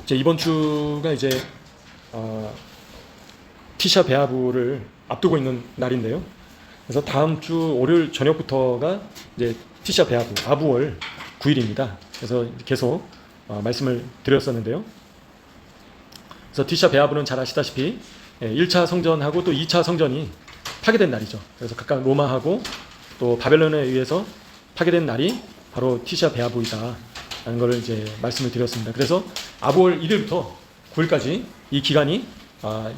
이제 이번 주가 이제 티샤 베아브를 앞두고 있는 날인데요. 그래서 다음 주 월요일 저녁부터가 이제 티샤 베아브 아부월 9일입니다. 그래서 계속 말씀을 드렸었는데요. 그래서 티샤 베아브는 잘 아시다시피 1차 성전하고 또 2차 성전이 파괴된 날이죠. 그래서 각각 로마하고 또 바벨론에 의해서 파괴된 날이 바로 티샤 베아브이다 라는 것을 이제 말씀을 드렸습니다. 그래서 아부월 1일부터 9일까지 이 기간이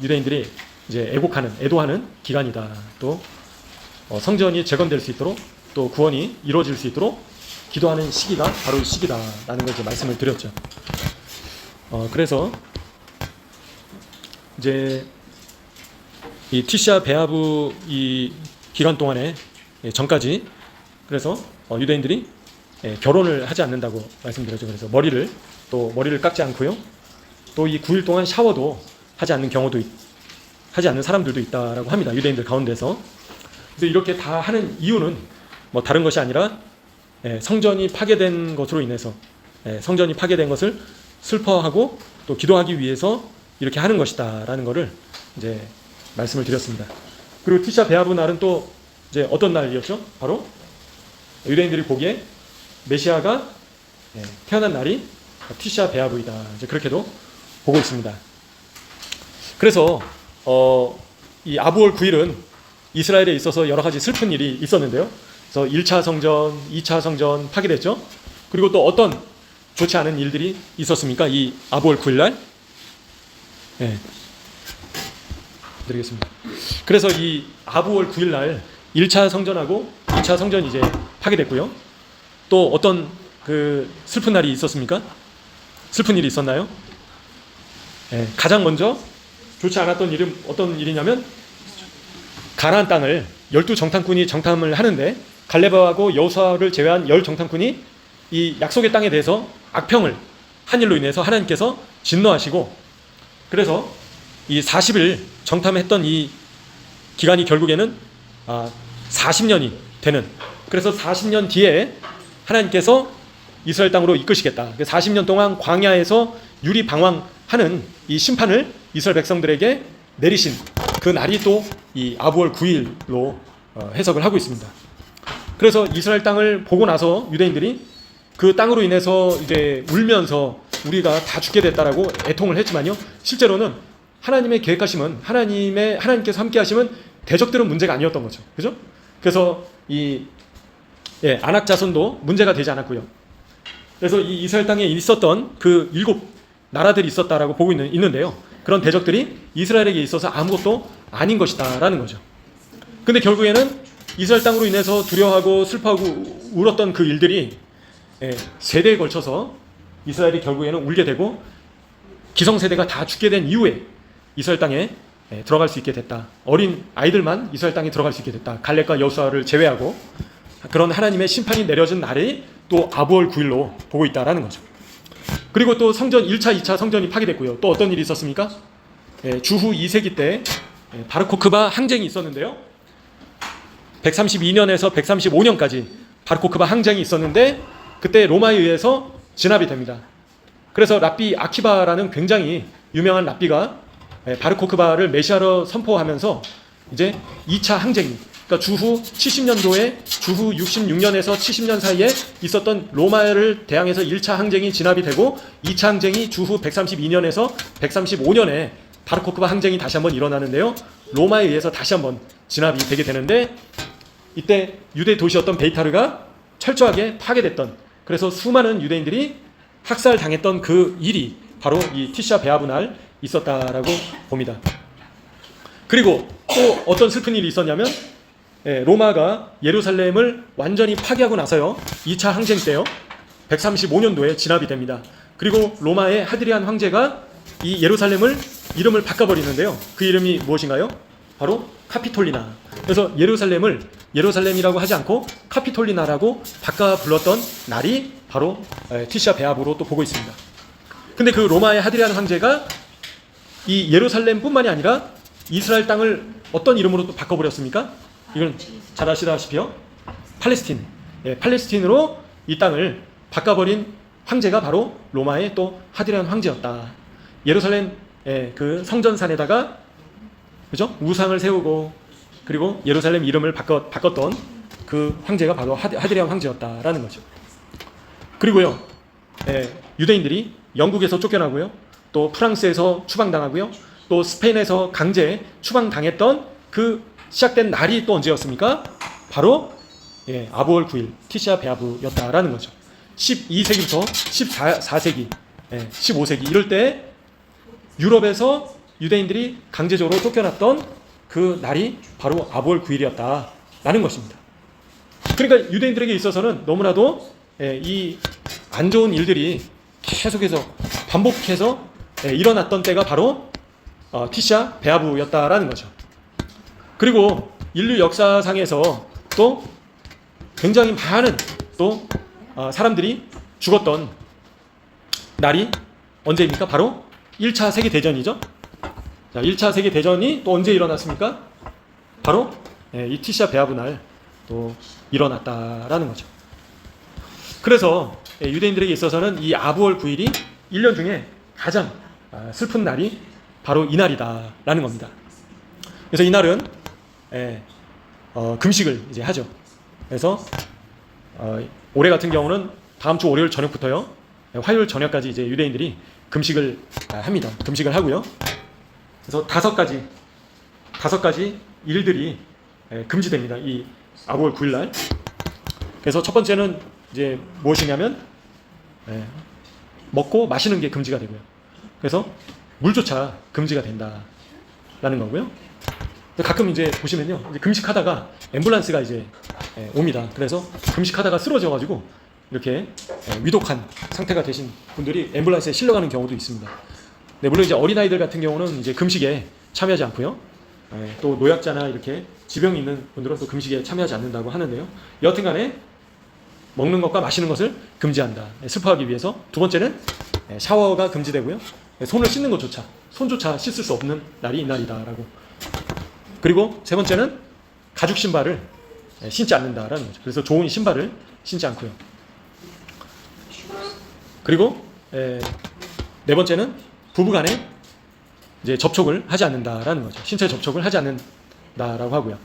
유대인들이 이제 애도하는 기간이다. 또 성전이 재건될 수 있도록 또 구원이 이루어질 수 있도록 기도하는 시기가 바로 이 시기다라는 걸 이제 말씀을 드렸죠. 그래서 이제 이 티샤 베아브 이 기간 동안에 전까지 그래서 유대인들이 결혼을 하지 않는다고 말씀드렸죠. 그래서 머리를 깎지 않고요. 또 이 9일 동안 샤워도 하지 않는 사람들도 있다라고 합니다. 유대인들 가운데서. 그래서 이렇게 다 하는 이유는 뭐 다른 것이 아니라 성전이 파괴된 것으로 인해서 성전이 파괴된 것을 슬퍼하고 또 기도하기 위해서 이렇게 하는 것이다라는 것을 이제 말씀을 드렸습니다. 그리고 티샤 베아브 날은 또 이제 어떤 날이었죠? 바로 유대인들이 보기에 메시아가 태어난 날이 티샤 베아브이다. 이제 그렇게도 보고 있습니다. 그래서 이 아부월 9일은 이스라엘에 있어서 여러 가지 슬픈 일이 있었는데요. 그래서 1차 성전, 2차 성전 파괴됐죠. 그리고 또 어떤 좋지 않은 일들이 있었습니까? 이 아부월 9일 날. 드리겠습니다. 그래서 이 아부월 9일 날 1차 성전하고 2차 성전이 이제 파괴됐고요. 또 어떤 그 슬픈 날이 있었습니까? 슬픈 일이 있었나요? 가장 먼저 좋지 않았던 일은 어떤 일이냐면 가나안 땅을 12정탐꾼이 정탐을 하는데 갈레바하고 여호수아를 제외한 10정탐꾼이 이 약속의 땅에 대해서 악평을 한 일로 인해서 하나님께서 진노하시고 그래서 이 40일 정탐했던 이 기간이 결국에는 40년이 되는 그래서 40년 뒤에 하나님께서 이스라엘 땅으로 이끄시겠다. 40년 동안 광야에서 유리방황하는 이 심판을 이스라엘 백성들에게 내리신 그 날이 또 이 아부월 9일로 해석을 하고 있습니다. 그래서 이스라엘 땅을 보고 나서 유대인들이 그 땅으로 인해서 이제 울면서 우리가 다 죽게 됐다라고 애통을 했지만요. 실제로는 하나님의 계획하심은 하나님께서 함께 하시면 대적들은 문제가 아니었던 거죠. 그죠? 그래서 이 아낙 자손도 문제가 되지 않았고요. 그래서 이 이스라엘 땅에 있었던 그 7 나라들이 있었다라고 보고 있는데요. 그런 대적들이 이스라엘에게 있어서 아무것도 아닌 것이다라는 거죠. 근데 결국에는 이스라엘 땅으로 인해서 두려워하고 슬퍼하고 울었던 그 일들이 세대에 걸쳐서 이스라엘이 결국에는 울게 되고 기성세대가 다 죽게 된 이후에 이스라엘 땅에 들어갈 수 있게 됐다. 어린 아이들만 이스라엘 땅에 들어갈 수 있게 됐다. 갈렙과 여호수아를 제외하고 그런 하나님의 심판이 내려진 날이 또 아부월 9일로 보고 있다라는 거죠. 그리고 또 성전 1차, 2차 성전이 파괴됐고요. 또 어떤 일이 있었습니까? 주후 2세기 때 바르코크바 항쟁이 있었는데요. 132년에서 135년까지 바르코크바 항쟁이 있었는데 그때 로마에 의해서 진압이 됩니다. 그래서 랍비 아키바라는 굉장히 유명한 랍비가 바르코크바를 메시아로 선포하면서 이제 2차 항쟁이 그러니까 주후 70년도에 주후 66년에서 70년 사이에 있었던 로마를 대항해서 1차 항쟁이 진압이 되고 2차 항쟁이 주후 132년에서 135년에 바르코크바 항쟁이 다시 한번 일어나는데요. 로마에 의해서 다시 한번 진압이 되게 되는데 이때 유대 도시였던 베이타르가 철저하게 파괴됐던 그래서 수많은 유대인들이 학살당했던 그 일이 바로 이 티샤 베아브 날 있었다라고 봅니다. 그리고 또 어떤 슬픈 일이 있었냐면 로마가 예루살렘을 완전히 파괴하고 나서요. 2차 항쟁 때요. 135년도에 진압이 됩니다. 그리고 로마의 하드리안 황제가 이 예루살렘을 이름을 바꿔버리는데요. 그 이름이 무엇인가요? 바로 카피톨리나. 그래서 예루살렘이라고 하지 않고 카피톨리나라고 바꿔 불렀던 날이 바로 티샤 베아브로 또 보고 있습니다. 근데 그 로마의 하드리안 황제가 이 예루살렘뿐만이 아니라 이스라엘 땅을 어떤 이름으로 또 바꿔버렸습니까? 이건 잘 아시다시피요. 팔레스틴. 팔레스틴으로 이 땅을 바꿔버린 황제가 바로 로마의 또 하드리안 황제였다. 예루살렘 그 성전산에다가 그죠? 우상을 세우고 그리고 예루살렘 이름을 바꿨던 그 황제가 바로 하드리안 황제였다라는 거죠. 그리고요, 유대인들이 영국에서 쫓겨나고요, 또 프랑스에서 추방당하고요, 또 스페인에서 강제 추방당했던 그 시작된 날이 또 언제였습니까? 바로 아부월 9일 티샤 베아브였다라는 거죠. 12세기부터 14세기, 15세기 이럴 때 유럽에서 유대인들이 강제적으로 쫓겨났던 그 날이 바로 아부월 9일이었다라는 것입니다. 그러니까 유대인들에게 있어서는 너무나도 이 안 좋은 일들이 계속해서 반복해서 일어났던 때가 바로 티샤 베아브였다라는 거죠. 그리고 인류 역사상에서 또 굉장히 많은 또 사람들이 죽었던 날이 언제입니까? 바로 1차 세계대전이죠. 자, 1차 세계대전이 또 언제 일어났습니까? 바로 이 티샤 베아브 날 또 일어났다라는 거죠. 그래서 유대인들에게 있어서는 이 아부월 9일이 1년 중에 가장 슬픈 날이 바로 이 날이다라는 겁니다. 그래서 이 날은 금식을 이제 하죠. 그래서 올해 같은 경우는 다음 주 월요일 저녁부터요, 화요일 저녁까지 이제 유대인들이 금식을 합니다. 금식을 하고요. 그래서 다섯 가지 일들이 금지됩니다. 이 아부월 9일 날. 그래서 첫 번째는 이제 무엇이냐면 먹고 마시는 게 금지가 되고요. 그래서 물조차 금지가 된다라는 거고요. 가끔 이제 보시면요, 이제 금식하다가 앰뷸런스가 이제 옵니다. 그래서 금식하다가 쓰러져가지고 이렇게 위독한 상태가 되신 분들이 앰뷸런스에 실려가는 경우도 있습니다. 네, 물론 이제 어린아이들 같은 경우는 이제 금식에 참여하지 않고요. 또 노약자나 이렇게 지병이 있는 분들은 또 금식에 참여하지 않는다고 하는데요. 여하튼간에 먹는 것과 마시는 것을 금지한다. 슬퍼하기 위해서. 두 번째는 샤워가 금지되고요. 손을 씻는 것조차, 손조차 씻을 수 없는 날이 이날이다라고. 그리고 세 번째는 가죽 신발을 신지 않는다라는 거죠. 그래서 좋은 신발을 신지 않고요. 그리고 네 번째는 부부간에 이제 접촉을 하지 않는다라는 거죠. 신체 접촉을 하지 않는다라고 하고요.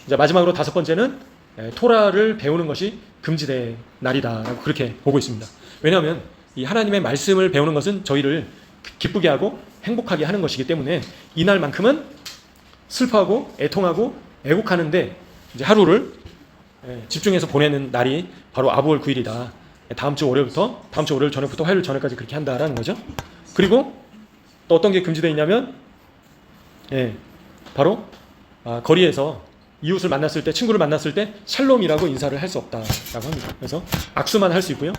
이제 마지막으로 다섯 번째는 토라를 배우는 것이 금지된 날이다라고 그렇게 보고 있습니다. 왜냐하면 이 하나님의 말씀을 배우는 것은 저희를 기쁘게 하고 행복하게 하는 것이기 때문에 이 날만큼은 슬퍼하고 애통하고 애곡하는데 이제 하루를 집중해서 보내는 날이 바로 아부월 9일이다. 다음 주 월요일 저녁부터 화요일 저녁까지 그렇게 한다라는 거죠. 그리고 또 어떤 게 금지되어 있냐면 바로 거리에서 이웃을 만났을 때, 친구를 만났을 때 샬롬이라고 인사를 할 수 없다라고 합니다. 그래서 악수만 할 수 있고요.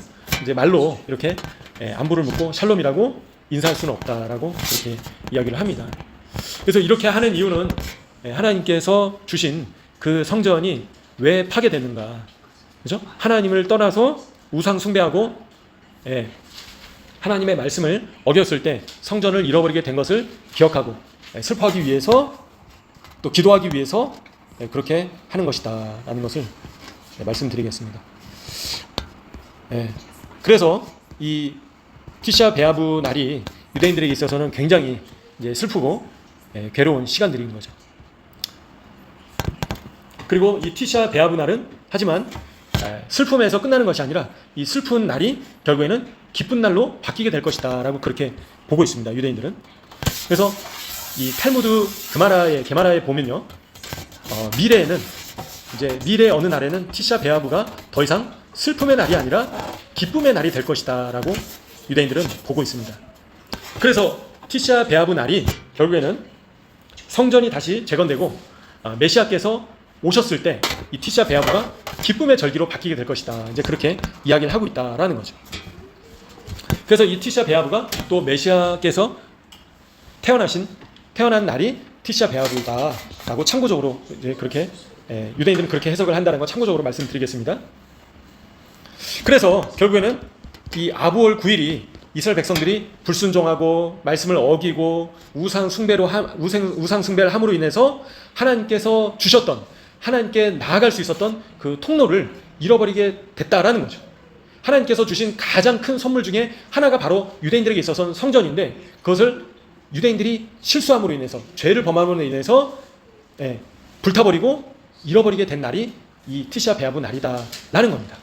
이제 말로 이렇게 안부를 묻고 샬롬이라고 인사할 수는 없다라고 그렇게 이야기를 합니다. 그래서 이렇게 하는 이유는 하나님께서 주신 그 성전이 왜 파괴됐는가, 그죠? 하나님을 떠나서 우상 숭배하고 하나님의 말씀을 어겼을 때 성전을 잃어버리게 된 것을 기억하고 슬퍼하기 위해서, 또 기도하기 위해서 그렇게 하는 것이다 라는 것을 말씀드리겠습니다. 그래서 이 티샤 베아브 날이 유대인들에게 있어서는 굉장히 이제 슬프고 괴로운 시간들인 거죠. 그리고 이 티샤 베아브 날은 하지만 슬픔에서 끝나는 것이 아니라 이 슬픈 날이 결국에는 기쁜 날로 바뀌게 될 것이다 라고 그렇게 보고 있습니다, 유대인들은. 그래서 이 탈무드 게마라에 보면요, 미래에는 이제 미래 어느 날에는 티샤 베아브가 더 이상 슬픔의 날이 아니라 기쁨의 날이 될 것이다 라고 유대인들은 보고 있습니다. 그래서 티샤 베아브 날이 결국에는 성전이 다시 재건되고 메시아께서 오셨을 때 이 티샤 베아브가 기쁨의 절기로 바뀌게 될 것이다, 이제 그렇게 이야기를 하고 있다라는 거죠. 그래서 이 티샤 베아브가 또 메시아께서 태어난 날이 티샤 베아브다라고 참고적으로 이제 그렇게 유대인들은 그렇게 해석을 한다는 거 참고적으로 말씀드리겠습니다. 그래서 결국에는 이 아부월 9일이 이스라엘 백성들이 불순종하고 말씀을 어기고 우상 숭배를 함으로 인해서 하나님께서 주셨던, 하나님께 나아갈 수 있었던 그 통로를 잃어버리게 됐다라는 거죠. 하나님께서 주신 가장 큰 선물 중에 하나가 바로 유대인들에게 있어서는 성전인데, 그것을 유대인들이 실수함으로 인해서, 죄를 범함으로 인해서 불타버리고 잃어버리게 된 날이 이 티시아 베아브 날이다라는 겁니다.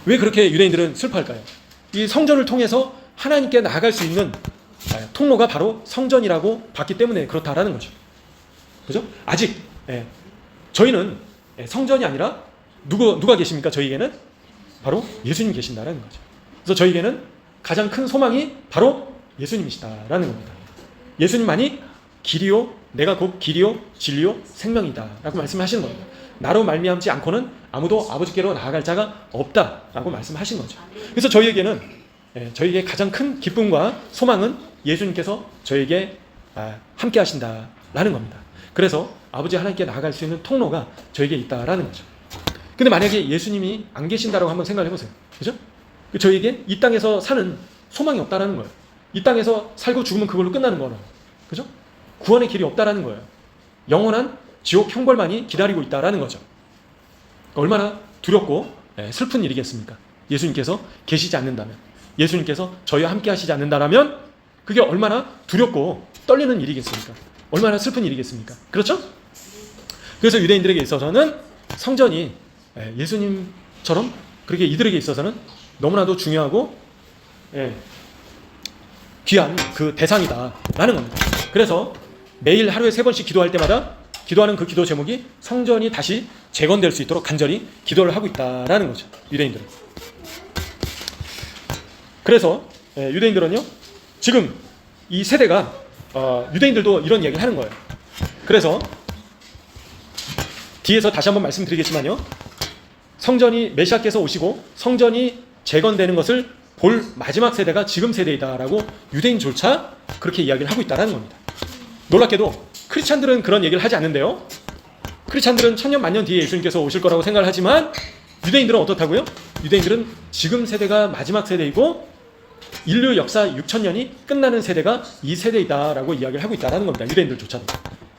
왜 그렇게 유대인들은 슬퍼할까요? 이 성전을 통해서 하나님께 나아갈 수 있는 통로가 바로 성전이라고 봤기 때문에 그렇다라는 거죠. 그죠? 아직 저희는 성전이 아니라 누가 계십니까? 저희에게는 바로 예수님 계신다라는 거죠. 그래서 저희에게는 가장 큰 소망이 바로 예수님이시다라는 겁니다. 예수님만이 길이요, 내가 곧 길이요, 진리요, 생명이다라고 말씀하시는 겁니다. 나로 말미암지 않고는 아무도 아버지께로 나아갈 자가 없다라고 말씀하신 거죠. 그래서 저희에게는 저희에게 가장 큰 기쁨과 소망은 예수님께서 저에게 함께 하신다라는 겁니다. 그래서 아버지 하나님께 나아갈 수 있는 통로가 저에게 있다라는 거죠. 근데 만약에 예수님이 안 계신다라고 한번 생각을 해보세요. 그죠? 저에게 이 땅에서 사는 소망이 없다라는 거예요. 이 땅에서 살고 죽으면 그걸로 끝나는 거예요. 그죠? 구원의 길이 없다라는 거예요. 영원한 지옥 형벌만이 기다리고 있다라는 거죠. 얼마나 두렵고 슬픈 일이겠습니까? 예수님께서 계시지 않는다면, 예수님께서 저희와 함께 하시지 않는다라면 그게 얼마나 두렵고 떨리는 일이겠습니까? 얼마나 슬픈 일이겠습니까? 그렇죠? 그래서 유대인들에게 있어서는 성전이 예수님처럼 그렇게 이들에게 있어서는 너무나도 중요하고 귀한 그 대상이다라는 겁니다. 그래서 매일 하루에 3번씩 기도할 때마다 기도하는 그 기도 제목이 성전이 다시 재건될 수 있도록 간절히 기도를 하고 있다라는 거죠. 유대인들은. 그래서 유대인들은요, 지금 이 세대가 유대인들도 이런 얘기를 하는 거예요. 그래서 뒤에서 다시 한번 말씀드리겠지만요, 성전이 메시아께서 오시고 성전이 재건되는 것을 볼 마지막 세대가 지금 세대이다라고 유대인조차 그렇게 이야기를 하고 있다는 겁니다. 놀랍게도 크리스찬들은 그런 얘기를 하지 않는데요, 크리스찬들은 천년 만년 뒤에 예수님께서 오실 거라고 생각을 하지만 유대인들은 어떻다고요? 유대인들은 지금 세대가 마지막 세대이고 인류 역사 6,000년이 끝나는 세대가 이 세대이다라고 이야기를 하고 있다는 겁니다. 유대인들조차도.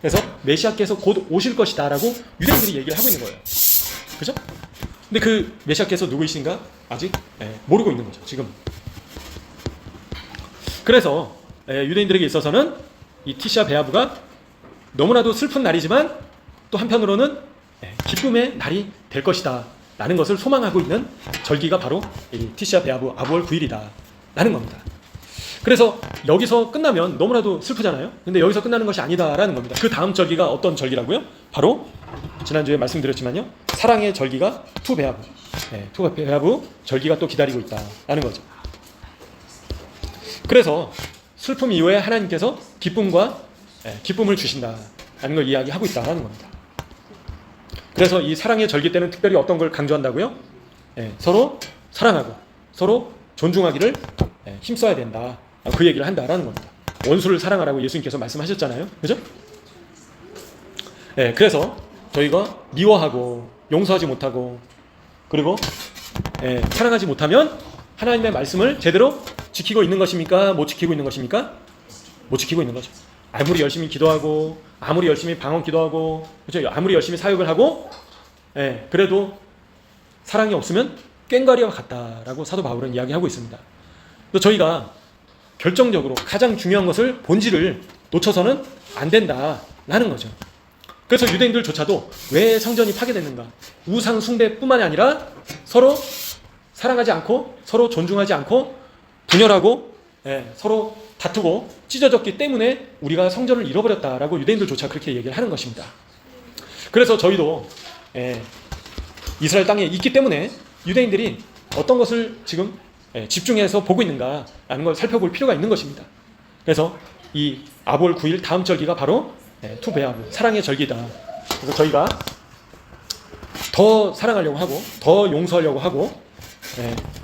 그래서 메시아께서 곧 오실 것이다라고 유대인들이 얘기를 하고 있는 거예요. 그죠? 근데 그 메시아께서 누구이신가 아직 모르고 있는 거죠, 지금. 그래서 유대인들에게 있어서는 이 티시아 베아브가 너무나도 슬픈 날이지만 또 한편으로는 기쁨의 날이 될 것이다 라는 것을 소망하고 있는 절기가 바로 이 티시아 베아브 아부월 9일이다 라는 겁니다. 그래서 여기서 끝나면 너무나도 슬프잖아요. 근데 여기서 끝나는 것이 아니다라는 겁니다. 그 다음 절기가 어떤 절기라고요? 바로 지난주에 말씀드렸지만요, 사랑의 절기가 투 베아브, 투 베아브 절기가 또 기다리고 있다라는 거죠. 그래서 슬픔 이후에 하나님께서 기쁨을 주신다라는 걸 이야기하고 있다라는 겁니다. 그래서 이 사랑의 절기 때는 특별히 어떤 걸 강조한다고요? 서로 사랑하고 서로 존중하기를 힘써야 된다, 그 얘기를 한다라는 겁니다. 원수를 사랑하라고 예수님께서 말씀하셨잖아요. 그죠? 그래서 저희가 미워하고 용서하지 못하고 그리고 사랑하지 못하면 하나님의 말씀을 제대로 지키고 있는 것입니까? 못 지키고 있는 것입니까? 못 지키고 있는 거죠. 아무리 열심히 기도하고 아무리 열심히 방언 기도하고 그렇죠? 아무리 열심히 사역을 하고 그래도 사랑이 없으면 꽹과리와 같다라고 사도 바울은 이야기하고 있습니다. 또 저희가 결정적으로 가장 중요한 것을 본질을 놓쳐서는 안 된다라는 거죠. 그래서 유대인들조차도 왜 성전이 파괴됐는가? 우상 숭배뿐만이 아니라 서로 사랑하지 않고 서로 존중하지 않고 분열하고 서로 다투고 찢어졌기 때문에 우리가 성전을 잃어버렸다라고 유대인들조차 그렇게 얘기를 하는 것입니다. 그래서 저희도 이스라엘 땅에 있기 때문에 유대인들이 어떤 것을 지금 집중해서 보고 있는가라는 걸 살펴볼 필요가 있는 것입니다. 그래서 이 아볼 9일 다음 절기가 바로 투 베아브, 사랑의 절기다. 그래서 저희가 더 사랑하려고 하고 더 용서하려고 하고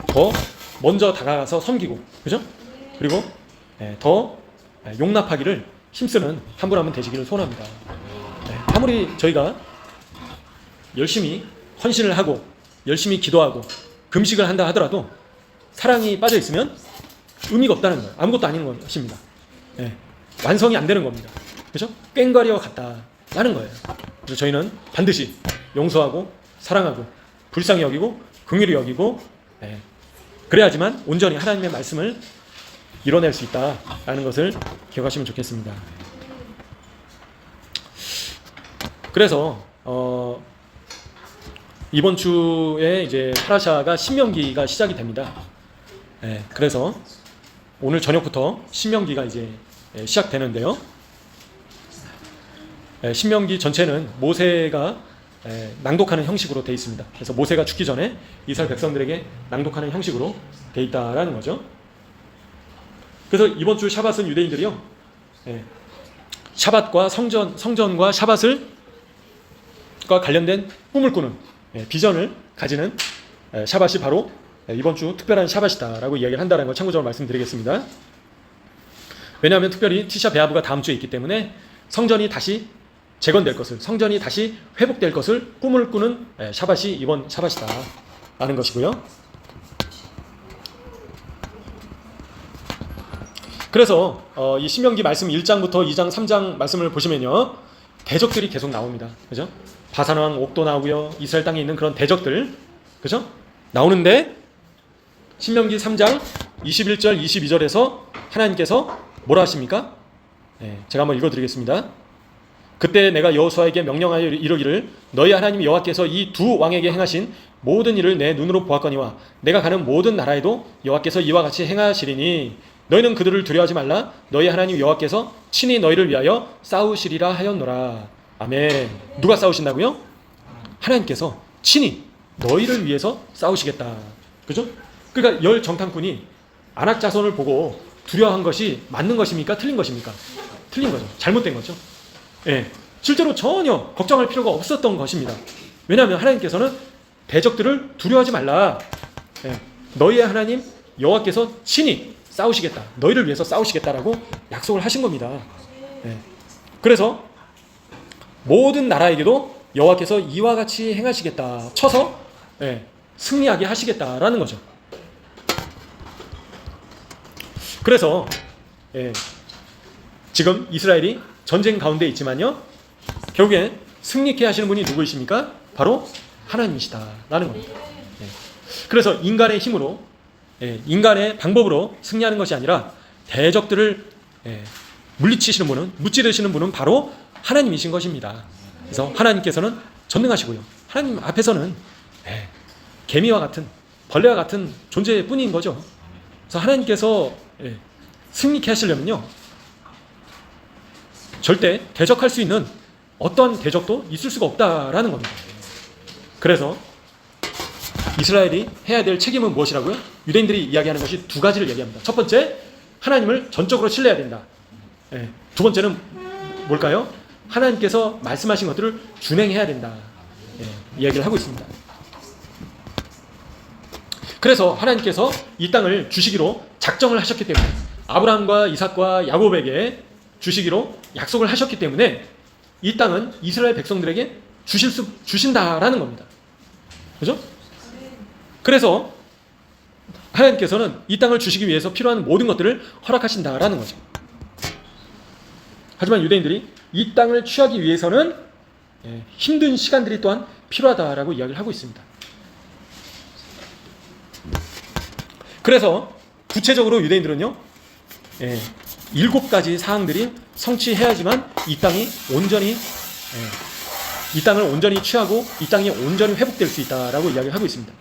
더 먼저 다가가서 섬기고, 그죠? 그리고 더 용납하기를 힘쓰는 한 분 한 분 되시기를 소원합니다. 아무리 저희가 열심히 헌신을 하고 열심히 기도하고 금식을 한다 하더라도 사랑이 빠져 있으면 의미가 없다는 거예요. 아무것도 아닌 것입니다. 완성이 안 되는 겁니다. 그렇죠? 꽹과리와 같다라는 거예요. 그래서 저희는 반드시 용서하고 사랑하고 불쌍히 여기고 긍휼히 여기고 예. 그래야지만 온전히 하나님의 말씀을 이뤄낼 수 있다라는 것을 기억하시면 좋겠습니다. 그래서 이번 주에 이제 파라샤가 신명기가 시작이 됩니다. 예. 그래서 오늘 저녁부터 신명기가 이제 시작되는데요. 신명기 전체는 모세가 낭독하는 형식으로 되어 있습니다. 그래서 모세가 죽기 전에 이스라엘 백성들에게 낭독하는 형식으로 되어 있다라는 거죠. 그래서 이번 주 샤밧은 유대인들이요, 샤밧과 성전과 샤밧과 관련된 꿈을 꾸는 비전을 가지는 샤밧이 바로 이번 주 특별한 샤밧이다라고 이야기를 한다는 걸 참고적으로 말씀드리겠습니다. 왜냐하면 특별히 티샤 베아브가 다음 주에 있기 때문에 성전이 다시 재건될 것을, 성전이 다시 회복될 것을 꿈을 꾸는 샤밧이 이번 샤밧이다라는 것이고요. 그래서 이 신명기 말씀 1장부터 2장, 3장 말씀을 보시면요, 대적들이 계속 나옵니다. 그죠? 바산왕 옥도 나오고요, 이스라엘 땅에 있는 그런 대적들, 그죠? 나오는데 신명기 3장 21절, 22절에서 하나님께서 뭐라 하십니까? 제가 한번 읽어드리겠습니다. 그때 내가 여호수아에게 명령하여 이르기를 너희 하나님 여호와께서 이 두 왕에게 행하신 모든 일을 내 눈으로 보았거니와 내가 가는 모든 나라에도 여호와께서 이와 같이 행하시리니 너희는 그들을 두려워하지 말라. 너희 하나님 여호와께서 친히 너희를 위하여 싸우시리라 하였노라. 아멘. 누가 싸우신다고요? 하나님께서 친히 너희를 위해서 싸우시겠다. 그죠? 그러니까 열 정탐꾼이 아낙 자손을 보고 두려워한 것이 맞는 것입니까? 틀린 것입니까? 틀린 거죠. 잘못된 거죠. 실제로 전혀 걱정할 필요가 없었던 것입니다. 왜냐하면 하나님께서는 대적들을 두려워하지 말라. 너희의 하나님 여호와께서 친히 싸우시겠다. 너희를 위해서 싸우시겠다라고 약속을 하신 겁니다. 그래서 모든 나라에게도 여호와께서 이와 같이 행하시겠다 쳐서 승리하게 하시겠다라는 거죠. 그래서 지금 이스라엘이 전쟁 가운데 있지만요, 결국에 승리케 하시는 분이 누구이십니까? 바로 하나님이시다라는 겁니다. 그래서 인간의 힘으로, 인간의 방법으로 승리하는 것이 아니라 대적들을 물리치시는 분은, 무찌르시는 분은 바로 하나님이신 것입니다. 그래서 하나님께서는 전능하시고요, 하나님 앞에서는 개미와 같은, 벌레와 같은 존재뿐인 거죠. 그래서 하나님께서 승리케 하시려면요, 절대 대적할 수 있는 어떠한 대적도 있을 수가 없다라는 겁니다. 그래서 이스라엘이 해야 될 책임은 무엇이라고요? 유대인들이 이야기하는 것이 두 가지를 얘기합니다. 첫 번째, 하나님을 전적으로 신뢰해야 된다. 두 번째는 뭘까요? 하나님께서 말씀하신 것들을 준행해야 된다. 이야기를 하고 있습니다. 그래서 하나님께서 이 땅을 주시기로 작정을 하셨기 때문에, 아브라함과 이삭과 야곱에게 주시기로 약속을 하셨기 때문에 이 땅은 이스라엘 백성들에게 주신다라는 겁니다. 그죠? 그래서 하나님께서는 이 땅을 주시기 위해서 필요한 모든 것들을 허락하신다라는 거죠. 하지만 유대인들이 이 땅을 취하기 위해서는 힘든 시간들이 또한 필요하다라고 이야기를 하고 있습니다. 그래서 구체적으로 유대인들은요, 7가지 사항들이 성취해야지만 이 땅을 온전히 취하고 이 땅이 온전히 회복될 수 있다라고 이야기를 하고 있습니다.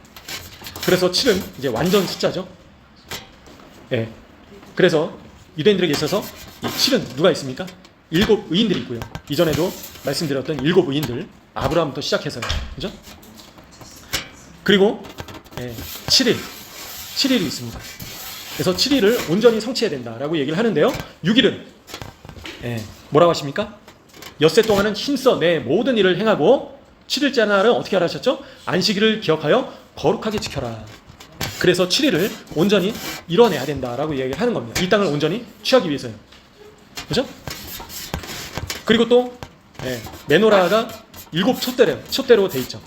그래서 7은 이제 완전 숫자죠. 그래서 유대인들에게 있어서 이 7은 누가 있습니까? 7 의인들이 있고요. 이전에도 말씀드렸던 7 의인들, 아브라함부터 시작해서요. 그죠? 그리고 7일이 있습니다. 그래서 7일을 온전히 성취해야 된다라고 얘기를 하는데요. 6일은 뭐라고 하십니까? 엿새 동안은 힘써 내 모든 일을 행하고 7일째 날은 어떻게 하라 하셨죠? 안식일을 기억하여 거룩하게 지켜라. 그래서 7일을 온전히 이뤄내야 된다라고 얘기를 하는 겁니다. 이 땅을 온전히 취하기 위해서요. 그죠? 그리고 또 메노라가 7 촛대로 돼 있죠.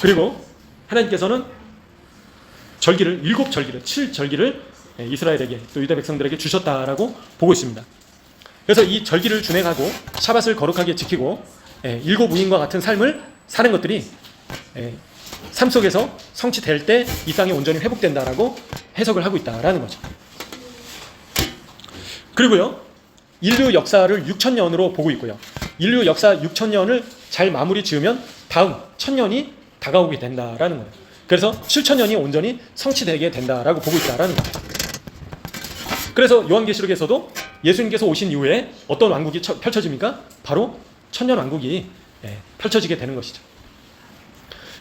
그리고 하나님께서는 절기를 7절기를 이스라엘에게, 또 유다 백성들에게 주셨다라고 보고 있습니다. 그래서 이 절기를 준행하고 샤밧을 거룩하게 지키고 7 의인과 같은 삶을 사는 것들이 삶 속에서 성취될 때 이 땅이 온전히 회복된다라고 해석을 하고 있다라는 거죠. 그리고요, 인류 역사를 6,000년으로 보고 있고요. 인류 역사 6,000년을 잘 마무리 지으면 다음 1,000년이 다가오게 된다라는 거예요. 그래서 7,000년이 온전히 성취되게 된다라고 보고 있다라는 거예요. 그래서 요한계시록에서도 예수님께서 오신 이후에 어떤 왕국이 펼쳐집니까? 바로 천년 왕국이 펼쳐지게 되는 것이죠.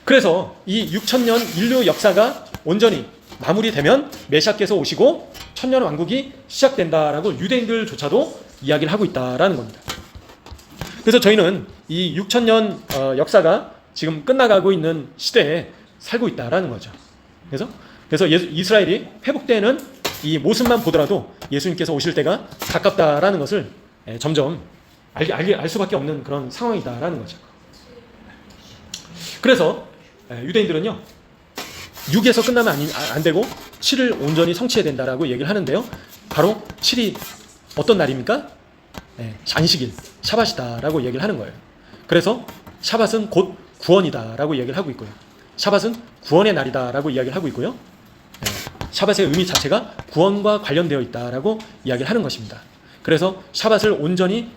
그래서 이 6,000년 인류 역사가 온전히 마무리되면 메시아께서 오시고 천년 왕국이 시작된다라고 유대인들조차도 이야기를 하고 있다라는 겁니다. 그래서 저희는 이 6,000년 역사가 지금 끝나가고 있는 시대에 살고 있다라는 거죠. 그래서 이스라엘이 회복되는 이 모습만 보더라도 예수님께서 오실 때가 가깝다라는 것을 점점 알 수밖에 없는 그런 상황이다라는 거죠. 그래서 유대인들은요, 6에서 끝나면 안 되고 7을 온전히 성취해야 된다라고 얘기를 하는데요. 바로 7이 어떤 날입니까? 안식일, 샤밧이다라고 얘기를 하는 거예요. 그래서 샤밧은 곧 구원이다라고 얘기를 하고 있고요. 샤밧은 구원의 날이다라고 이야기를 하고 있고요. 샤밧의 의미 자체가 구원과 관련되어 있다라고 이야기를 하는 것입니다. 그래서 샤밧을 온전히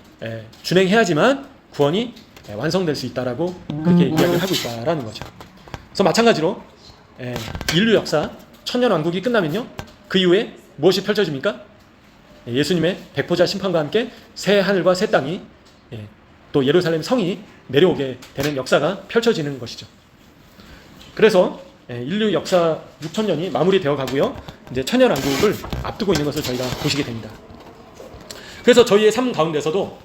준행해야지만 구원이 완성될 수 있다라고 그렇게 이야기를 하고 있다라는 거죠. 그래서 마찬가지로 인류 역사 1000년 왕국이 끝나면요, 그 이후에 무엇이 펼쳐집니까? 예수님의 백보자 심판과 함께 새 하늘과 새 땅이 또 예루살렘 성이 내려오게 되는 역사가 펼쳐지는 것이죠. 그래서 인류 역사 6,000년이 마무리되어 가고요, 이제 천년 왕국을 앞두고 있는 것을 저희가 보시게 됩니다. 그래서 저희의 삶 가운데서도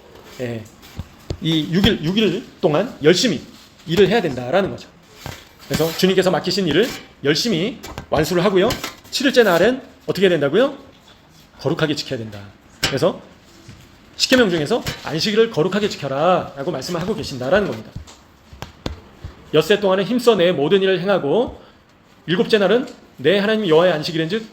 이 6일 동안 열심히 일을 해야 된다라는 거죠. 그래서 주님께서 맡기신 일을 열심히 완수를 하고요, 7일째 날은 어떻게 해야 된다고요? 거룩하게 지켜야 된다. 그래서 십계명 중에서 안식일을 거룩하게 지켜라 라고 말씀을 하고 계신다라는 겁니다. 엿새 동안은 힘써 내 모든 일을 행하고 일곱째 날은 내 하나님 여호와의 안식일인즉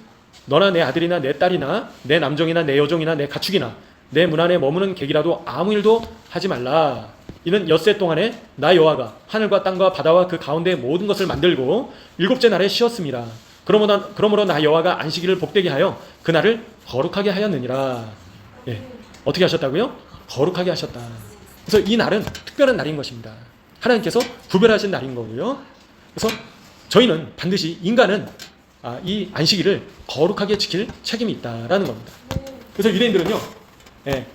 너나 내 아들이나 내 딸이나 내 남종이나 내 여종이나 내 가축이나 내 문 안에 머무는 객이라도 아무 일도 하지 말라. 이는 엿새 동안에 나 여호와가 하늘과 땅과 바다와 그 가운데 모든 것을 만들고 일곱째 날에 쉬었습니다. 그러므로 나 여호와가 안식일을 복되게 하여 그날을 거룩하게 하였느니라. 어떻게 하셨다고요? 거룩하게 하셨다. 그래서 이 날은 특별한 날인 것입니다. 하나님께서 구별하신 날인 거고요. 그래서 저희는 반드시 인간은 이 안식일을 거룩하게 지킬 책임이 있다라는 겁니다. 그래서 유대인들은요,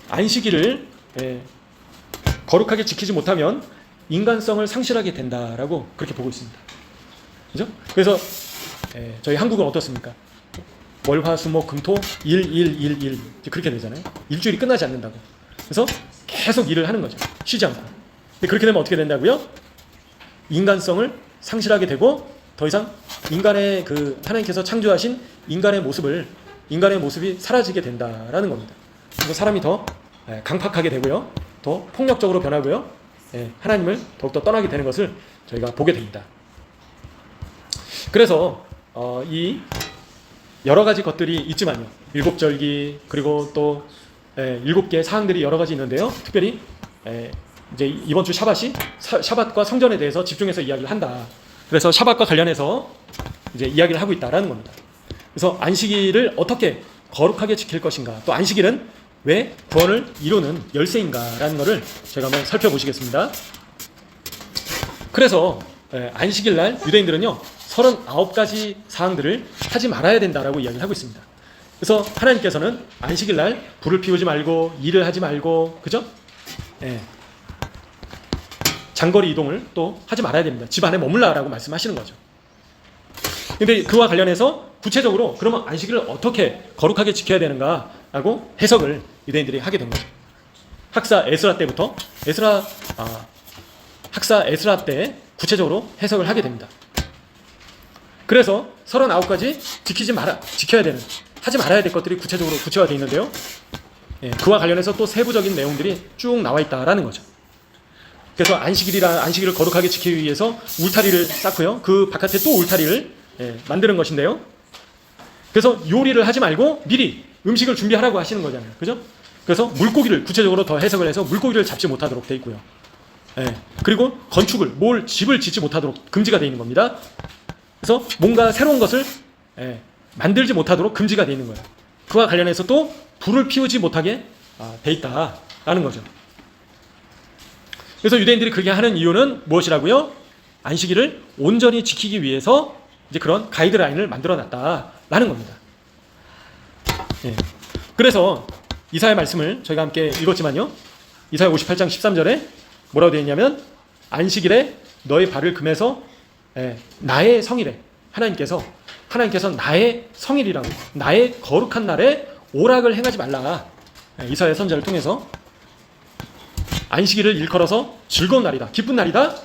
안식일을 거룩하게 지키지 못하면 인간성을 상실하게 된다라고 그렇게 보고 있습니다. 그죠? 그래서 저희 한국은 어떻습니까? 월, 화, 수, 목, 금, 토, 일 그렇게 되잖아요. 일주일이 끝나지 않는다고. 그래서 계속 일을 하는 거죠. 쉬지 않고. 그렇게 되면 어떻게 된다고요? 인간성을 상실하게 되고 더 이상 인간의 그 하나님께서 창조하신 인간의 모습이 사라지게 된다라는 겁니다. 그래서 사람이 더 강팍하게 되고요, 더 폭력적으로 변하고요, 하나님을 더욱더 떠나게 되는 것을 저희가 보게 됩니다. 그래서 이 여러 가지 것들이 있지만요, 일곱절기 그리고 또 7개의 사항들이 여러 가지 있는데요, 특별히 이제 이번 주 샤밧과 성전에 대해서 집중해서 이야기를 한다. 그래서 샤밧과 관련해서 이제 이야기를 하고 있다라는 겁니다. 그래서 안식일을 어떻게 거룩하게 지킬 것인가, 또 안식일은 왜 구원을 이루는 열쇠인가라는 것을 제가 한번 살펴보시겠습니다. 그래서 안식일 날 유대인들은요, 39가지 사항들을 하지 말아야 된다라고 이야기를 하고 있습니다. 그래서 하나님께서는 안식일 날 불을 피우지 말고 일을 하지 말고, 그죠? 장거리 이동을 또 하지 말아야 됩니다. 집 안에 머물라라고 말씀하시는 거죠. 근데 그와 관련해서 구체적으로 그러면 안식일을 어떻게 거룩하게 지켜야 되는가라고 해석을 유대인들이 하게 된 거죠. 학사 에스라 때부터 학사 에스라 때 구체적으로 해석을 하게 됩니다. 그래서 39가지 하지 말아야 될 것들이 구체적으로 구체화되어 있는데요, 그와 관련해서 또 세부적인 내용들이 쭉 나와 있다라는 거죠. 그래서 안식일을 거룩하게 지키기 위해서 울타리를 쌓고요, 그 바깥에 또 울타리를 만드는 것인데요, 그래서 요리를 하지 말고 미리 음식을 준비하라고 하시는 거잖아요. 그죠? 그래서 물고기를 구체적으로 더 해석을 해서 물고기를 잡지 못하도록 돼 있고요. 그리고 건축을 집을 짓지 못하도록 금지가 되어 있는 겁니다. 그래서 뭔가 새로운 것을 만들지 못하도록 금지가 되어 있는 거예요. 그와 관련해서 또 불을 피우지 못하게 돼 있다라는 거죠. 그래서 유대인들이 그렇게 하는 이유는 무엇이라고요? 안식일을 온전히 지키기 위해서 이제 그런 가이드라인을 만들어 놨다라는 겁니다. 그래서 이사야 말씀을 저희가 함께 읽었지만요. 이사야 58장 13절에 뭐라고 되어 있냐면 안식일에 너의 발을 금해서 나의 성일에 하나님께서 나의 성일이라고 나의 거룩한 날에 오락을 행하지 말라. 이사야 선지자를 통해서 안식일을 일컬어서 즐거운 날이다, 기쁜 날이다,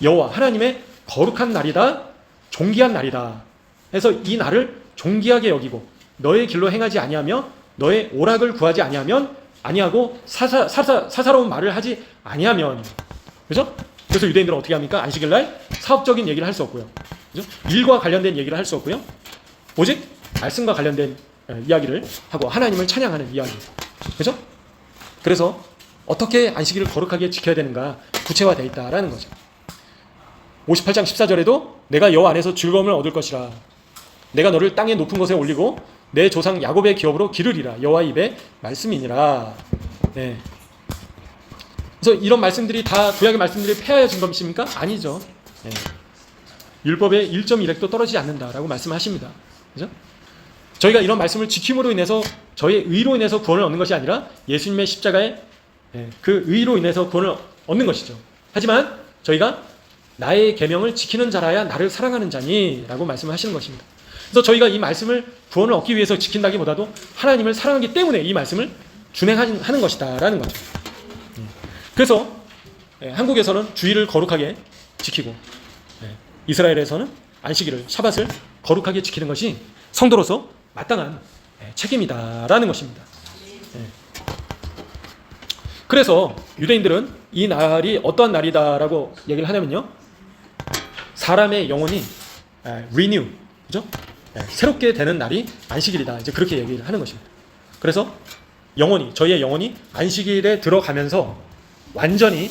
여호와 하나님의 거룩한 날이다, 존귀한 날이다 해서 이 날을 존귀하게 여기고 너의 길로 행하지 아니하며 너의 오락을 구하지 아니하고 사사로운 말을 하지 아니하면, 그죠? 그래서 유대인들은 어떻게 합니까? 안식일 날 사업적인 얘기를 할 수 없고요, 그죠? 일과 관련된 얘기를 할 수 없고요, 오직 말씀과 관련된 이야기를 하고 하나님을 찬양하는 이야기, 그죠? 그래서 어떻게 안식일을 거룩하게 지켜야 되는가 구체화되어 있다라는 거죠. 58장 14절에도 내가 여호와 안에서 즐거움을 얻을 것이라, 내가 너를 땅의 높은 곳에 올리고 내 조상 야곱의 기업으로 기르리라, 여호와의 입의 말씀이니라. 그래서 이런 말씀들이 다 구약의 말씀들이 폐하여진 것입니까? 아니죠. 율법의 1.1획도 떨어지지 않는다라고 말씀하십니다. 그죠? 저희가 이런 말씀을 지킴으로 인해서 저희의 의로 인해서 구원을 얻는 것이 아니라 예수님의 십자가의 그 의로 인해서 구원을 얻는 것이죠. 하지만 저희가 나의 계명을 지키는 자라야 나를 사랑하는 자니라고 말씀하시는 것입니다. 그래서 저희가 이 말씀을 구원을 얻기 위해서 지킨다기보다도 하나님을 사랑하기 때문에 이 말씀을 준행하는 것이다라는 거죠. 그래서 한국에서는 주일을 거룩하게 지키고 이스라엘에서는 안식일을, 샤밧을 거룩하게 지키는 것이 성도로서 마땅한 책임이다라는 것입니다. 그래서 유대인들은 이 날이 어떠한 날이다라고 얘기를 하냐면요, 사람의 영혼이 renew, 그죠? 새롭게 되는 날이 안식일이다, 이제 그렇게 얘기를 하는 것입니다. 그래서 저희의 영혼이 안식일에 들어가면서 완전히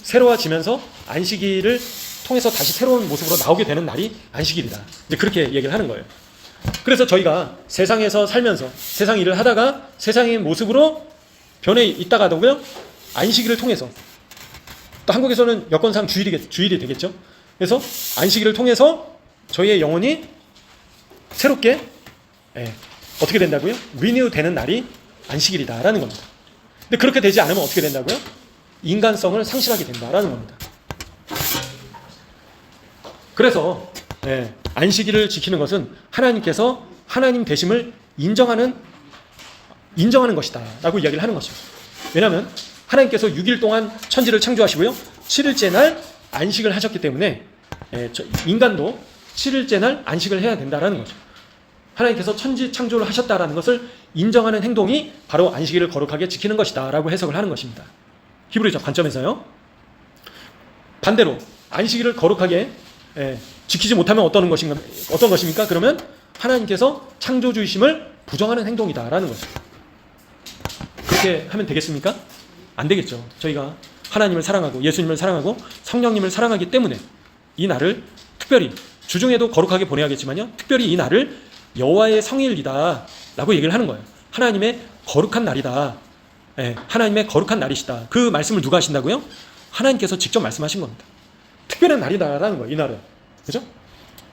새로워지면서 안식일을 통해서 다시 새로운 모습으로 나오게 되는 날이 안식일이다, 이제 그렇게 얘기를 하는 거예요. 그래서 저희가 세상에서 살면서 세상 일을 하다가 세상의 모습으로 변해 있다가도요, 안식일을 통해서, 또 한국에서는 여건상 주일이 되겠죠. 그래서 안식일을 통해서 저희의 영혼이 새롭게 어떻게 된다고요? 리뉴 되는 날이 안식일이다라는 겁니다. 근데 그렇게 되지 않으면 어떻게 된다고요? 인간성을 상실하게 된다라는 겁니다. 그래서 안식일을 지키는 것은 하나님께서 하나님 되심을 인정하는 것이다 라고 이야기를 하는 것입니다. 왜냐하면 하나님께서 6일 동안 천지를 창조하시고요, 7일째 날 안식을 하셨기 때문에 인간도 7일째 날 안식을 해야 된다라는 거죠. 하나님께서 천지 창조를 하셨다라는 것을 인정하는 행동이 바로 안식일을 거룩하게 지키는 것이다 라고 해석을 하는 것입니다. 히브리적 관점에서요. 반대로 안식일을 거룩하게 지키지 못하면 어떤 것입니까? 그러면 하나님께서 창조주이심을 부정하는 행동이다라는 거죠. 그렇게 하면 되겠습니까? 안 되겠죠. 저희가 하나님을 사랑하고 예수님을 사랑하고 성령님을 사랑하기 때문에 이 날을 특별히, 주중에도 거룩하게 보내야겠지만요, 특별히 이 날을 여호와의 성일이다 라고 얘기를 하는 거예요. 하나님의 거룩한 날이다, 하나님의 거룩한 날이시다. 그 말씀을 누가 하신다고요? 하나님께서 직접 말씀하신 겁니다. 특별한 날이다라는 거예요, 이 날은. 그죠?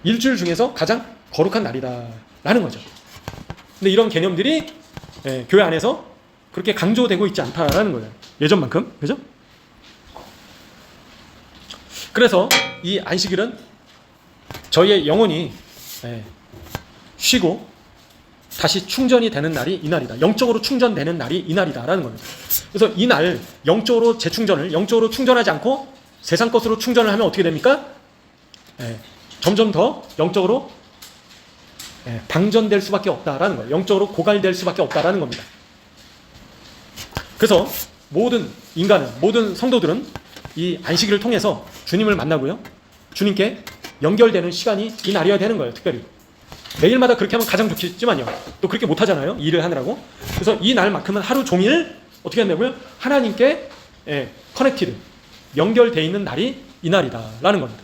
일주일 중에서 가장 거룩한 날이다라는 거죠. 근데 이런 개념들이 교회 안에서 그렇게 강조되고 있지 않다라는 거예요, 예전만큼. 그죠? 그래서 이 안식일은 저희의 영혼이 쉬고 다시 충전이 되는 날이 이 날이다, 영적으로 충전되는 날이 이 날이다라는 겁니다. 그래서 이 날 영적으로 영적으로 충전하지 않고 세상 것으로 충전을 하면 어떻게 됩니까? 점점 더 영적으로 방전될 수밖에 없다라는 거예요. 영적으로 고갈될 수밖에 없다라는 겁니다. 그래서 모든 인간은, 모든 성도들은 이 안식일을 통해서 주님을 만나고요, 주님께 연결되는 시간이 이 날이어야 되는 거예요. 특별히 매일마다 그렇게 하면 가장 좋겠지만요, 또 그렇게 못하잖아요, 일을 하느라고. 그래서 이 날만큼은 하루 종일 어떻게 한다고요? 하나님께 커넥티드, 연결되어 있는 날이 이날이다라는 겁니다.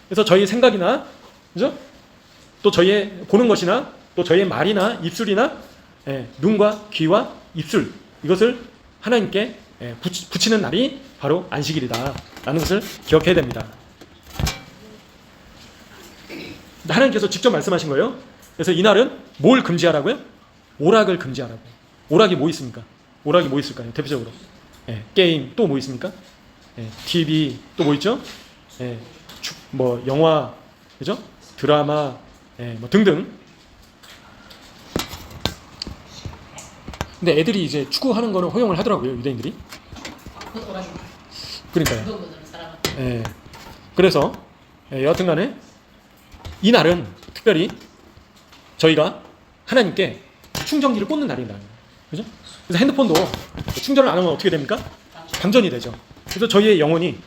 그래서 저희 생각이나, 그죠? 또 저희의 보는 것이나, 또 저희의 말이나 입술이나, 눈과 귀와 입술, 이것을 하나님께 붙이는 날이 바로 안식일이다라는 것을 기억해야 됩니다. 하나님께서 직접 말씀하신 거예요. 그래서 이날은 뭘 금지하라고요? 오락을 금지하라고. 오락이 뭐 있습니까? 오락이 뭐 있을까요? 대표적으로 게임, 또 뭐 있습니까? TV, 또 뭐 있죠? 뭐 영화, 그죠? 드라마, 뭐 등등. 근데 애들이 이제 축구하는 거는 허용을 하더라고요, 유대인들이. 그러니까요. 그래서 여하튼간에 이 날은 특별히 저희가 하나님께 충전기를 꽂는 날입니다. 그죠? 그래서 핸드폰도 충전을 안 하면 어떻게 됩니까? 방전이 되죠. 그래서 저희의 영혼이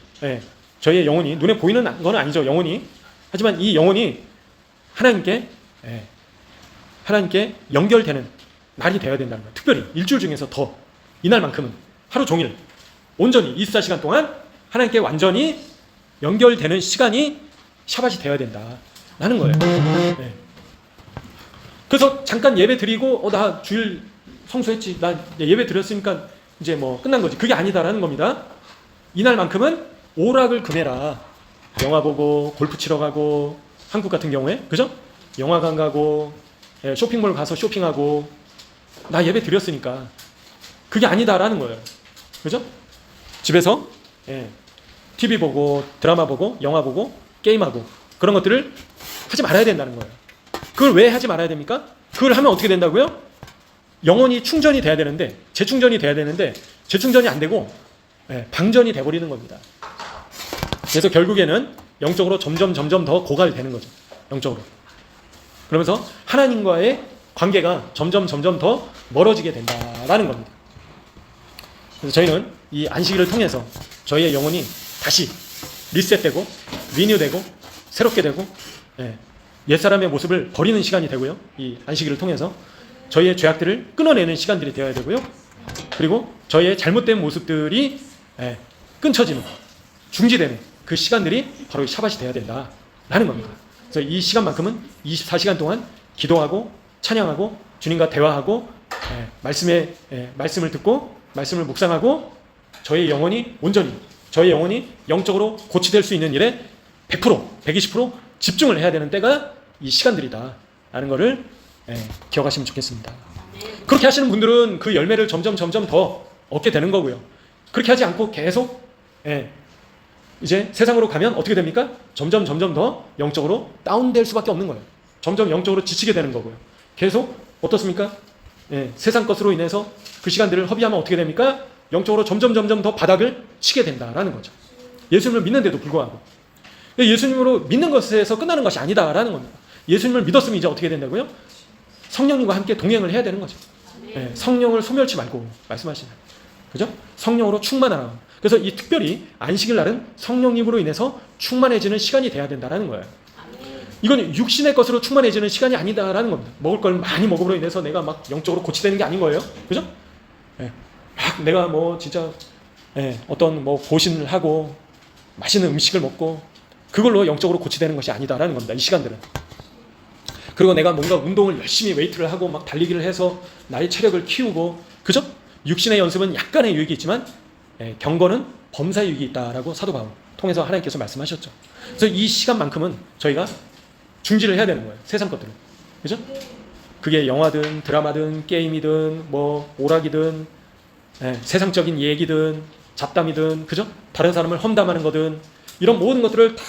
눈에 보이는 건 아니죠, 영혼이. 하지만 이 영혼이 하나님께 연결되는 날이 되어야 된다는 거예요. 특별히 일주일 중에서 더 이날만큼은 하루 종일 온전히 24시간 동안 하나님께 완전히 연결되는 시간이 샤밧이 되어야 된다라는 거예요. 그래서 잠깐 예배 드리고 나 주일 성수했지, 나 예배 드렸으니까 이제 뭐 끝난 거지, 그게 아니다라는 겁니다. 이날만큼은 오락을 금해라. 영화 보고 골프 치러 가고, 한국 같은 경우에 그죠? 영화관 가고 쇼핑몰 가서 쇼핑하고, 나 예배 드렸으니까 그게 아니다라는 거예요. 그죠? 집에서 TV 보고 드라마 보고 영화 보고 게임하고 그런 것들을 하지 말아야 된다는 거예요. 그걸 왜 하지 말아야 됩니까? 그걸 하면 어떻게 된다고요? 영혼이 충전이 돼야 되는데, 재충전이 돼야 되는데 재충전이 안 되고 방전이 돼버리는 겁니다. 그래서 결국에는 영적으로 점점 더 고갈되는 거죠. 영적으로. 그러면서 하나님과의 관계가 점점 더 멀어지게 된다라는 겁니다. 그래서 저희는 이 안식일을 통해서 저희의 영혼이 다시 리셋되고 리뉴되고 새롭게 되고 옛사람의 모습을 버리는 시간이 되고요. 이 안식일을 통해서 저희의 죄악들을 끊어내는 시간들이 되어야 되고요. 그리고 저희의 잘못된 모습들이 끊쳐지는, 중지되는 그 시간들이 바로 샤밧이 되어야 된다라는 겁니다. 그래서 이 시간만큼은 24시간 동안 기도하고 찬양하고 주님과 대화하고 말씀을 듣고 말씀을 묵상하고 저희 영혼이 온전히, 저희 영혼이 영적으로 고치될 수 있는 일에 100%, 120% 집중을 해야 되는 때가 이 시간들이다라는 것을 기억하시면 좋겠습니다. 그렇게 하시는 분들은 그 열매를 점점 더 얻게 되는 거고요. 그렇게 하지 않고 계속 이제 세상으로 가면 어떻게 됩니까? 점점 더 영적으로 다운될 수밖에 없는 거예요. 점점 영적으로 지치게 되는 거고요. 계속 어떻습니까? 세상 것으로 인해서 그 시간들을 허비하면 어떻게 됩니까? 영적으로 점점 더 바닥을 치게 된다라는 거죠. 예수님을 믿는데도 불구하고. 예수님으로 믿는 것에서 끝나는 것이 아니다라는 겁니다. 예수님을 믿었으면 이제 어떻게 된다고요? 성령님과 함께 동행을 해야 되는 거죠. 성령을 소멸치 말고 말씀하시는, 그죠? 성령으로 충만하라. 그래서 이 특별히 안식일 날은 성령님으로 인해서 충만해지는 시간이 돼야 된다라는 거예요. 이건 육신의 것으로 충만해지는 시간이 아니다라는 겁니다. 먹을 걸 많이 먹음으로 인해서 내가 막 영적으로 고치되는 게 아닌 거예요. 그죠? 막 내가 뭐 진짜 어떤 뭐 보신을 하고 맛있는 음식을 먹고 그걸로 영적으로 고치되는 것이 아니다라는 겁니다. 이 시간들은. 그리고 내가 뭔가 운동을 열심히 웨이트를 하고 막 달리기를 해서 나의 체력을 키우고, 그죠? 육신의 연습은 약간의 유익이 있지만 경건은 범사의 유익이 있다라고 사도 바울 통해서 하나님께서 말씀하셨죠. 그래서 이 시간만큼은 저희가 중지를 해야 되는 거예요. 세상 것들을. 그죠? 그게 영화든 드라마든 게임이든 뭐 오락이든 세상적인 얘기든 잡담이든, 그죠? 다른 사람을 험담하는 거든 이런 모든 것들을 다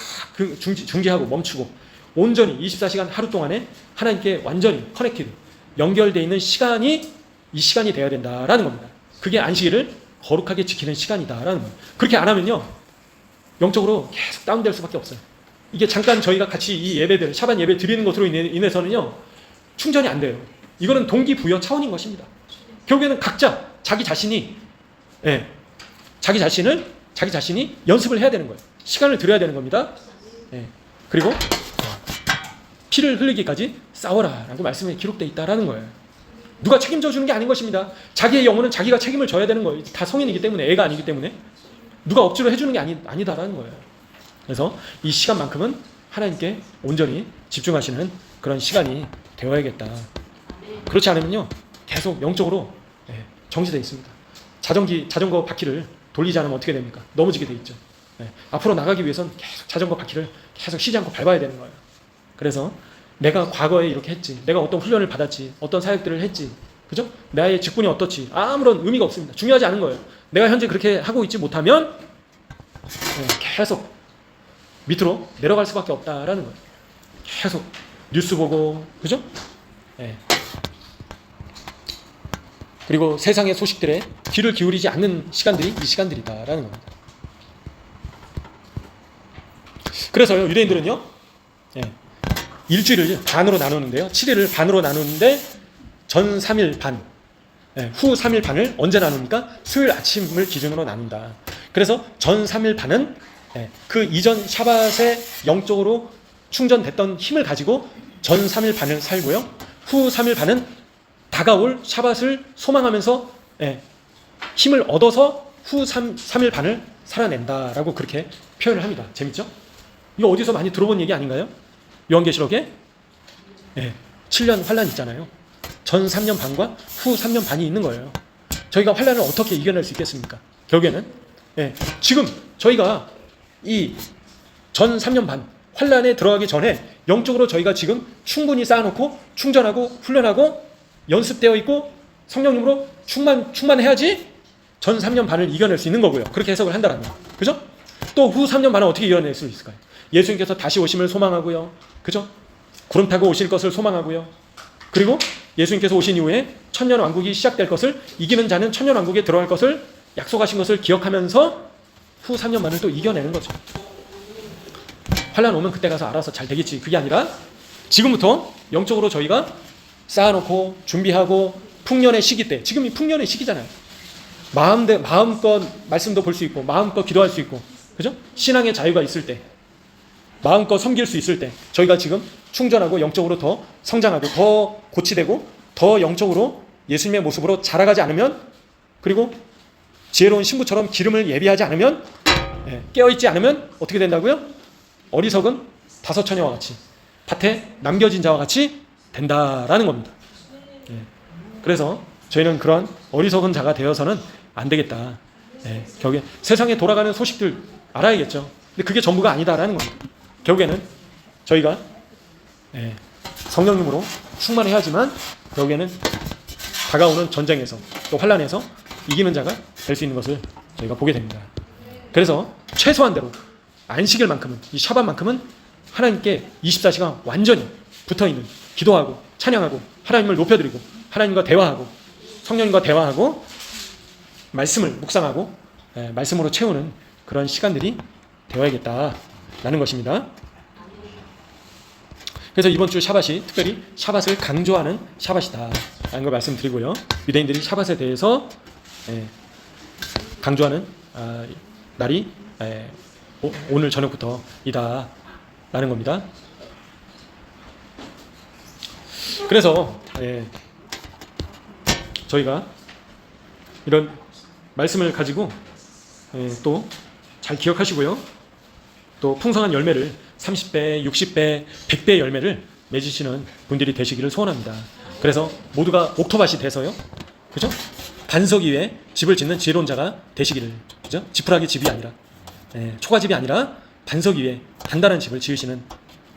중지하고 멈추고 온전히 24시간 하루 동안에 하나님께 완전히 커넥티드, 연결되어 있는 시간이 이 시간이 되어야 된다라는 겁니다. 그게 안식일을 거룩하게 지키는 시간이다라는 겁니다. 그렇게 안 하면요, 영적으로 계속 다운될 수밖에 없어요. 이게 잠깐 저희가 같이 이 예배들, 샤밧 예배 드리는 것으로 인해서는요, 충전이 안 돼요. 이거는 동기부여 차원인 것입니다. 결국에는 각자 자기 자신이 자기 자신이 연습을 해야 되는 거예요. 시간을 들여야 되는 겁니다. 그리고 피를 흘리기까지 싸워라라고 말씀에 기록되어 있다라는 거예요. 누가 책임져 주는 게 아닌 것입니다. 자기의 영혼은 자기가 책임을 져야 되는 거예요. 다 성인이기 때문에, 애가 아니기 때문에. 누가 억지로 해주는 게 아니다라는 거예요. 그래서 이 시간만큼은 하나님께 온전히 집중하시는 그런 시간이 되어야겠다. 그렇지 않으면요 계속 영적으로 정지되어 있습니다. 자전거 바퀴를 돌리지 않으면 어떻게 됩니까? 넘어지게 돼 있죠. 앞으로 나가기 위해서는 계속 자전거 바퀴를 계속 쉬지 않고 밟아야 되는 거예요. 그래서 내가 과거에 이렇게 했지, 내가 어떤 훈련을 받았지, 어떤 사역들을 했지, 그죠? 나의 직분이 어떻지, 아무런 의미가 없습니다. 중요하지 않은 거예요. 내가 현재 그렇게 하고 있지 못하면 계속 밑으로 내려갈 수밖에 없다라는 거예요. 계속 뉴스 보고, 그죠? 그리고 세상의 소식들에 귀를 기울이지 않는 시간들이 이 시간들이다라는 겁니다. 그래서요, 유대인들은요, 일주일을 반으로 나누는데요, 7일을 반으로 나누는데 전 3일 반, 후 3일 반을 언제 나눕니까? 수요일 아침을 기준으로 나눈다. 그래서 전 3일 반은 그 이전 샤밧에 영적으로 충전됐던 힘을 가지고 전 3일 반을 살고요, 후 3일 반은 다가올 샤밧을 소망하면서 힘을 얻어서 후 3일 반을 살아낸다라고 그렇게 표현을 합니다. 재밌죠? 이거 어디서 많이 들어본 얘기 아닌가요? 요한계시록에 7년 환란 있잖아요. 전 3년 반과 후 3년 반이 있는 거예요. 저희가 환란을 어떻게 이겨낼 수 있겠습니까? 결국에는 지금 저희가 이 전 3년 반 환란에 들어가기 전에 영적으로 저희가 지금 충분히 쌓아놓고 충전하고 훈련하고 연습되어 있고 성령님으로 충만해야지 전 3년 반을 이겨낼 수 있는 거고요. 그렇게 해석을 한다라면, 그죠? 또 후 3년 반은 어떻게 이겨낼 수 있을까요? 예수님께서 다시 오심을 소망하고요, 그죠? 구름 타고 오실 것을 소망하고요, 그리고 예수님께서 오신 이후에 천년 왕국이 시작될 것을, 이기는 자는 천년 왕국에 들어갈 것을 약속하신 것을 기억하면서 후 3년 반을 또 이겨내는 거죠. 환란 오면 그때 가서 알아서 잘 되겠지, 그게 아니라 지금부터 영적으로 저희가 쌓아놓고 준비하고, 풍년의 시기 때, 지금이 풍년의 시기잖아요. 마음껏 말씀도 볼 수 있고 마음껏 기도할 수 있고, 그죠? 신앙의 자유가 있을 때, 마음껏 섬길 수 있을 때 저희가 지금 충전하고 영적으로 더 성장하고 더 고치되고 더 영적으로 예수님의 모습으로 자라가지 않으면, 그리고 지혜로운 신부처럼 기름을 예비하지 않으면, 깨어있지 않으면 어떻게 된다고요? 어리석은 다섯 처녀와 같이, 밭에 남겨진 자와 같이 된다라는 겁니다. 그래서 저희는 그런 어리석은 자가 되어서는 안 되겠다. 결국에 세상에 돌아가는 소식들 알아야겠죠. 근데 그게 전부가 아니다라는 겁니다. 결국에는 저희가 성령님으로 충만해야지만 결국에는 다가오는 전쟁에서 또 환란에서 이기는 자가 될 수 있는 것을 저희가 보게 됩니다. 그래서 최소한대로 안식일만큼은, 이 샤밧만큼은 하나님께 24시간 완전히 붙어있는, 기도하고 찬양하고 하나님을 높여드리고 하나님과 대화하고 성령님과 대화하고 말씀을 묵상하고 말씀으로 채우는 그런 시간들이 되어야겠다라는 것입니다. 그래서 이번 주 샤밧이 특별히 샤밧을 강조하는 샤밧이다 라는 걸 말씀드리고요, 유대인들이 샤밧에 대해서 강조하는 날이 오늘 저녁부터이다 라는 겁니다. 그래서 저희가 이런 말씀을 가지고 또 잘 기억하시고요, 또 풍성한 열매를 30배, 60배, 100배의 열매를 맺으시는 분들이 되시기를 소원합니다. 그래서 모두가 옥토밭이 돼서요, 그죠? 반석 위에 집을 짓는 지혜로운 자가 되시기를, 그죠? 지푸라기 집이 아니라, 초가집이 아니라 반석 위에 단단한 집을 지으시는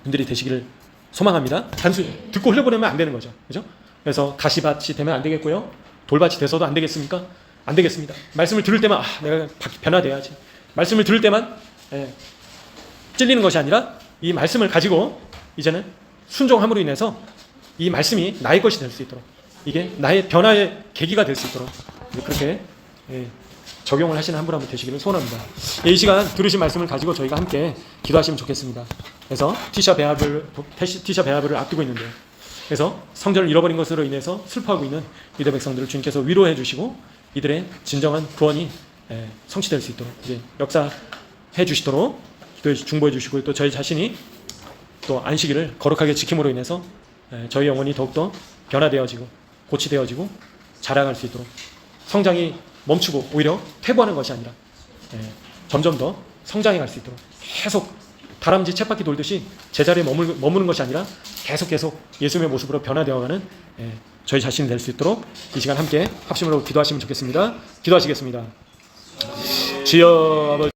분들이 되시기를 소망합니다. 단순히 듣고 흘려보내면 안 되는 거죠, 그죠? 그래서 가시밭이 되면 안 되겠고요, 돌밭이 돼서도 안 되겠습니까? 안 되겠습니다. 말씀을 들을 때만 내가 변화돼야지, 말씀을 들을 때만 찔리는 것이 아니라 이 말씀을 가지고 이제는 순종함으로 인해서 이 말씀이 나의 것이 될 수 있도록, 이게 나의 변화의 계기가 될 수 있도록 그렇게 적용을 하시는 한 분 한 분 되시기를 소원합니다. 이 시간 들으신 말씀을 가지고 저희가 함께 기도하시면 좋겠습니다. 그래서 티샤 베아브를 앞두고 있는데요, 그래서 성전을 잃어버린 것으로 인해서 슬퍼하고 있는 유대 백성들을 주님께서 위로해 주시고 이들의 진정한 구원이 성취될 수 있도록 이제 역사해 주시도록 기도해 중보해 주시고, 또 저희 자신이 또 안식일을 거룩하게 지킴으로 인해서 저희 영혼이 더욱더 변화되어지고 고치되어지고 자라갈 수 있도록, 성장이 멈추고 오히려 퇴보하는 것이 아니라 점점 더 성장해 갈 수 있도록 계속 다람쥐 쳇바퀴 돌듯이 제자리에 머무는 것이 아니라 계속 예수님의 모습으로 변화되어가는 저희 자신이 될 수 있도록 이 시간 함께 합심으로 기도하시면 좋겠습니다. 기도하시겠습니다. 주여 아버지